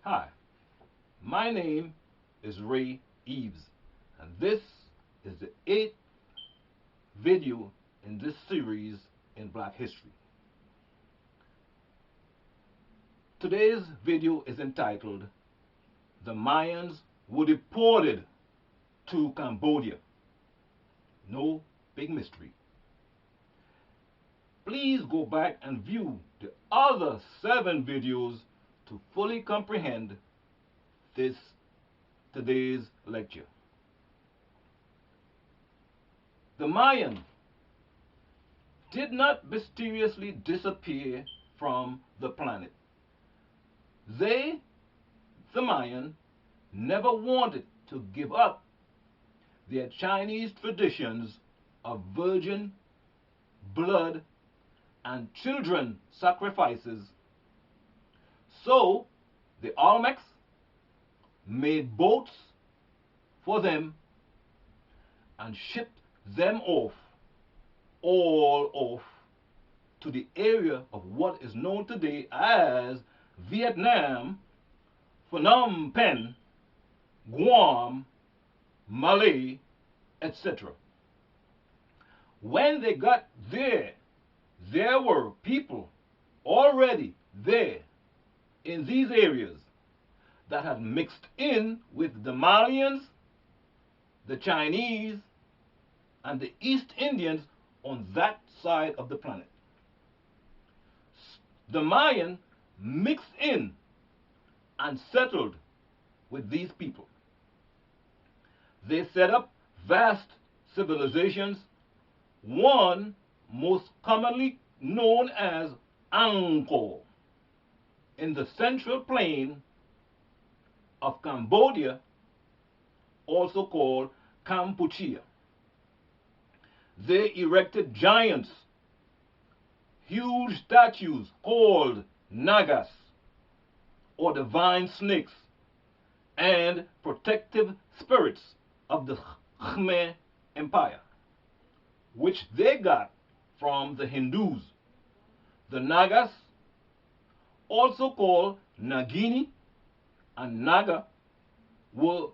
Hi, my name is Ray Eves, and this is the 8th video in this series in Black History. Today's video is entitled, The Mayans Were Deported to Cambodia. No big mystery. Please go back and view the other 7 videos to fully comprehend today's lecture. The Mayan did not mysteriously disappear from the planet. They, the Mayan, never wanted to give up their Chinese traditions of virgin, blood, and children sacrifices. So the Olmecs made boats for them and shipped them all off to the area of what is known today as Vietnam, Phnom Penn, Guam, Malay, etc. When they got there were people already there in these areas that had mixed in with the Malayans, the Chinese, and the East Indians on that side of the planet. The Mayan mixed in and settled with these people. They set up vast civilizations, one most commonly known as Angkor, in the central plain of Cambodia, also called Kampuchea. They erected giants, huge statues called Nagas, or divine snakes, and protective spirits of the Khmer Empire, which they got from the Hindus. The Nagas, also called Nagini and Naga, were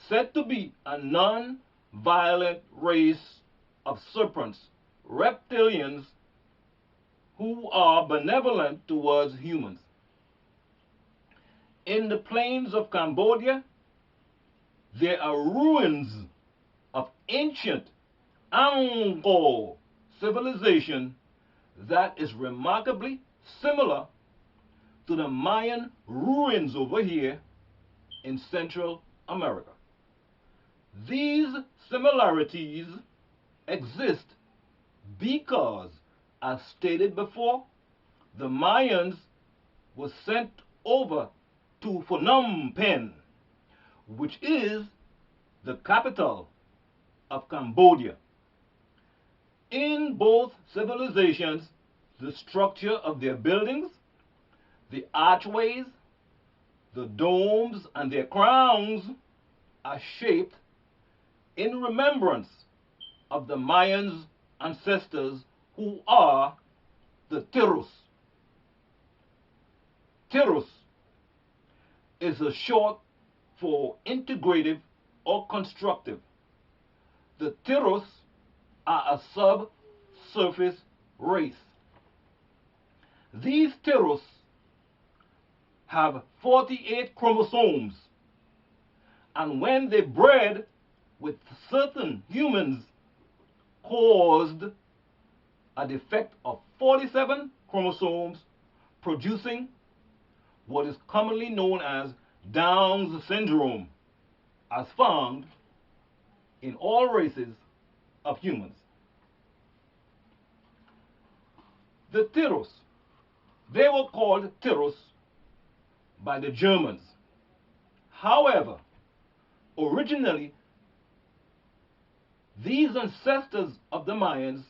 said to be a non-violent race of serpents, reptilians, who are benevolent towards humans. In the plains of Cambodia, there are ruins of ancient Angkor civilization that is remarkably similar to the Mayan ruins over here in Central America. These similarities exist because, as stated before, the Mayans were sent over to Phnom Penh, which is the capital of Cambodia. In both civilizations, the structure of their buildings, the archways, the domes, and their crowns are shaped in remembrance of the Mayans' ancestors, who are the Tirus. Tirus is a short for integrative or constructive. The Tirus are a subsurface race. These Tirus have 48 chromosomes, and when they bred with certain humans, caused a defect of 47 chromosomes, producing what is commonly known as Down's syndrome, as found in all races of humans. The Tirus, they were called Tirus by the Germans. However, originally, these ancestors of the Mayans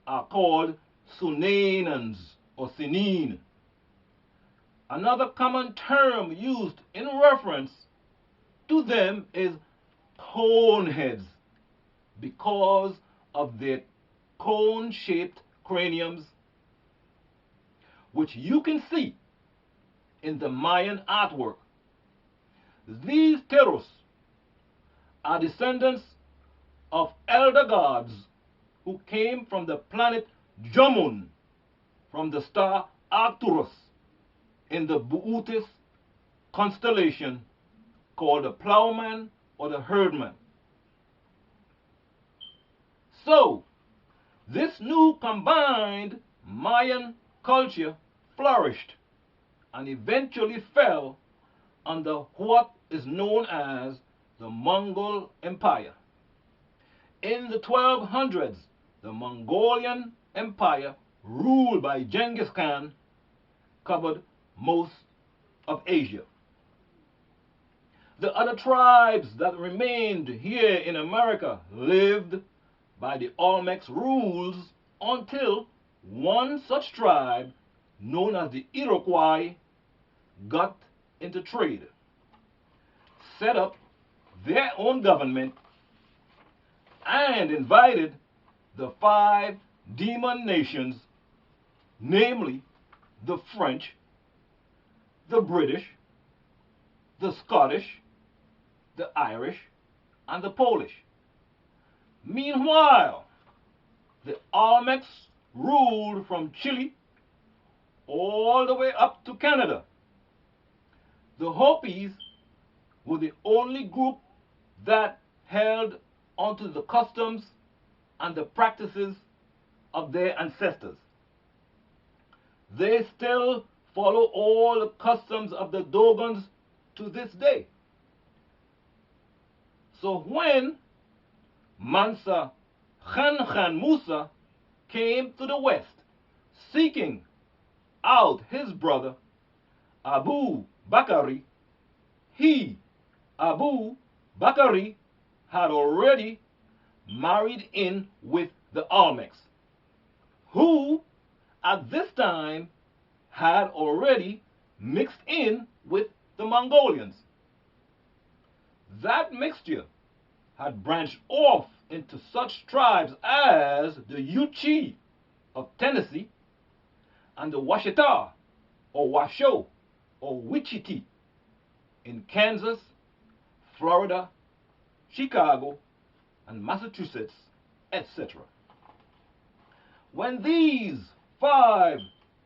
are called Sunanans or Sinin. Another common term used in reference to them is coneheads, because of their cone-shaped craniums, which you can see in the Mayan artwork These Teros are descendants of elder gods who came from the planet Jomun, from the star Arcturus, in the Bootes constellation called the plowman or the herdman. So, this new combined Mayan culture flourished and eventually fell under what is known as the Mongol Empire. In the 1200s, the Mongolian Empire, ruled by Genghis Khan, covered most of Asia. The other tribes that remained here in America lived by the Olmecs rules until one such tribe, known as the Iroquois, got into trade, set up their own government, and invited the 5 demon nations, namely the French, the British, the Scottish, the Irish, and the Polish. Meanwhile, the Olmecs ruled from Chile all the way up to Canada. The Hopis were the only group that held onto the customs and the practices of their ancestors. They still follow all the customs of the Dogons to this day. So when Mansa Khan Musa came to the west seeking out his brother Abu Bakari, he, Abu Bakari, had already married in with the Olmecs, who at this time had already mixed in with the Mongolians. That mixture had branched off into such tribes as the Yuchi of Tennessee and the Washita or Washoe or Wichita in Kansas, Florida, Chicago, and Massachusetts, etc. When these 5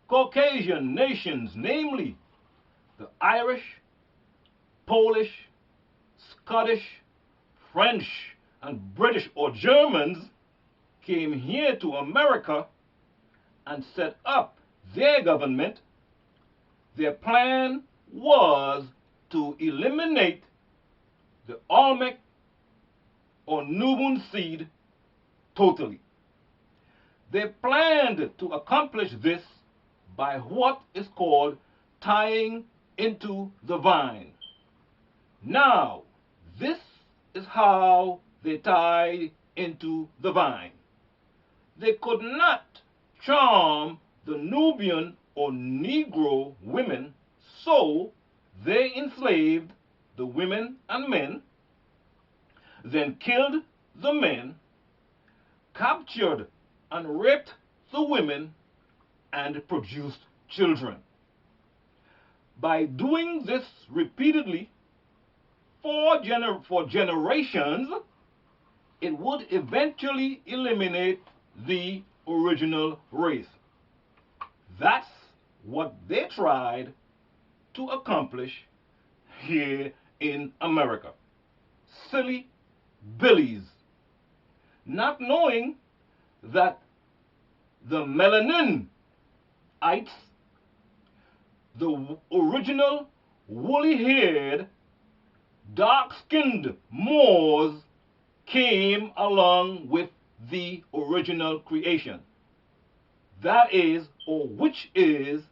Caucasian nations, namely the Irish, Polish, Scottish, French, and British or Germans, came here to America and set up their government, their plan was to eliminate the Olmec or Nubian seed totally. They planned to accomplish this by what is called tying into the vine. Now, this is how they tied into the vine. They could not charm the Nubian or Negro women, so they enslaved the women and men, then killed the men, captured and raped the women, and produced children. By doing this repeatedly for generations, it would eventually eliminate the original race. That's what they tried to accomplish here in America. Silly billies, not knowing that the Melaninites, the original woolly-haired, dark-skinned Moors, came along with the original creation. That is, or which is,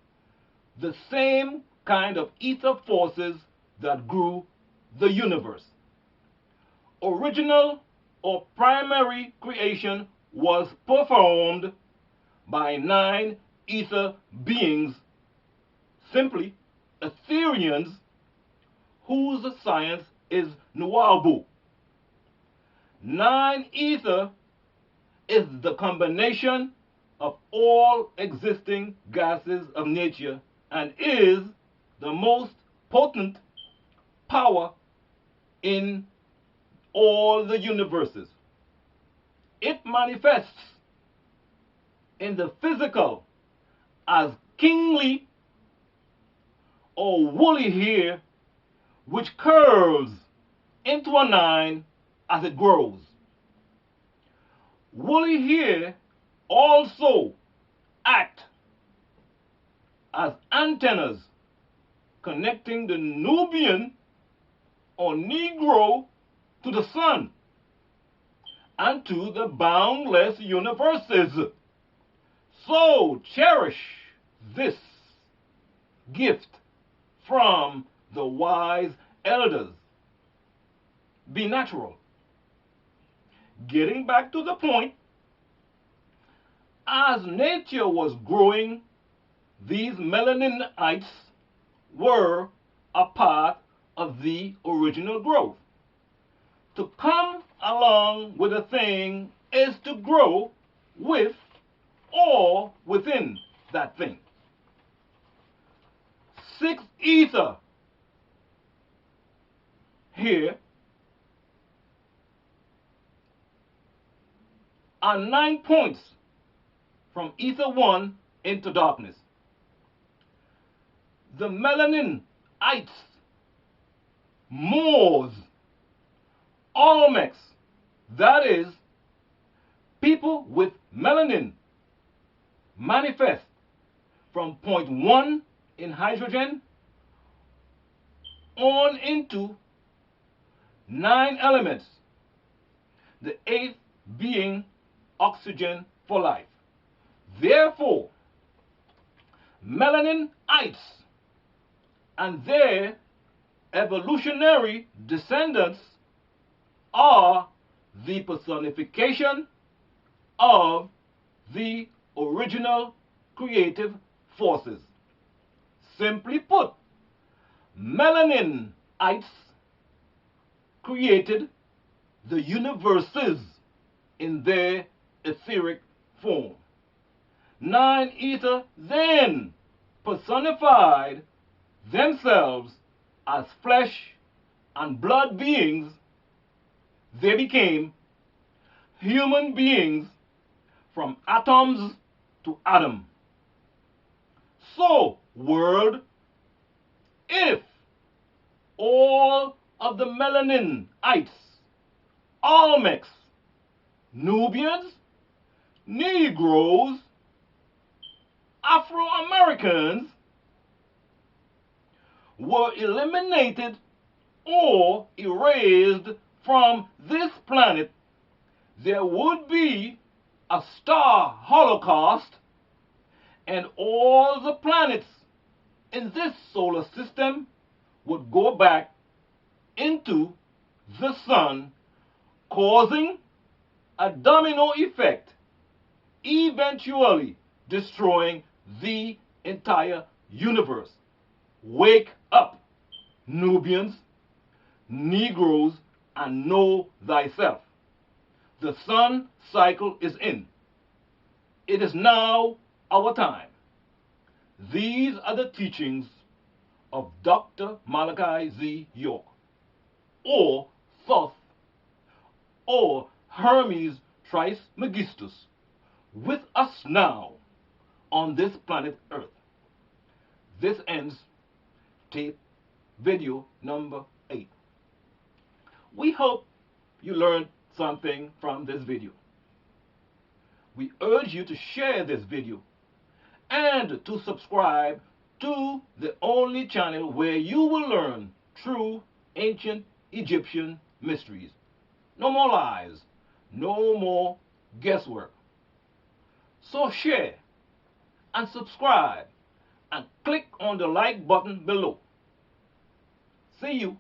the same kind of ether forces that grew the universe. Original or primary creation was performed by 9 ether beings, simply Ethereans, whose science is Nuabu. 9 ether is the combination of all existing gases of nature and is the most potent power in all the universes. It manifests in the physical as kingly or woolly hair, which curls into a 9 as it grows. Woolly hair also act as antennas connecting the Nubian or Negro to the sun and to the boundless universes. So cherish this gift from the wise elders. Be natural. Getting back to the point, as nature was growing, these melaninites were a part of the original growth. To come along with a thing is to grow with or within that thing. 6 ether here are 9 points from ether 1 into darkness. The melaninites, Moors, Olmecs, that is, people with melanin, manifest from point 1 in hydrogen on into 9 elements, the 8th being oxygen for life. Therefore, melaninites and their evolutionary descendants are the personification of the original creative forces. Simply put, melaninites created the universes in their etheric form. 9 ether then personified themselves as flesh and blood beings. They became human beings from atoms to atom. So, world, if all of the melaninites, Olmecs, Nubians, Negroes, Afro-Americans were eliminated or erased from this planet, there would be a star holocaust, and all the planets in this solar system would go back into the sun, causing a domino effect, eventually destroying the entire universe. Wake up, Nubians, Negroes, and know thyself. The sun cycle is in. It is now our time. These are the teachings of Dr. Malachi Z. York, or Thoth, or Hermes Trismegistus, with us now on this planet Earth. This ends tape video number 8. We hope you learned something from this video. We urge you to share this video and to subscribe to the only channel where you will learn true ancient Egyptian mysteries. No more lies, no more guesswork. So share and subscribe and click on the like button below. See you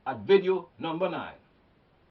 at video number 9.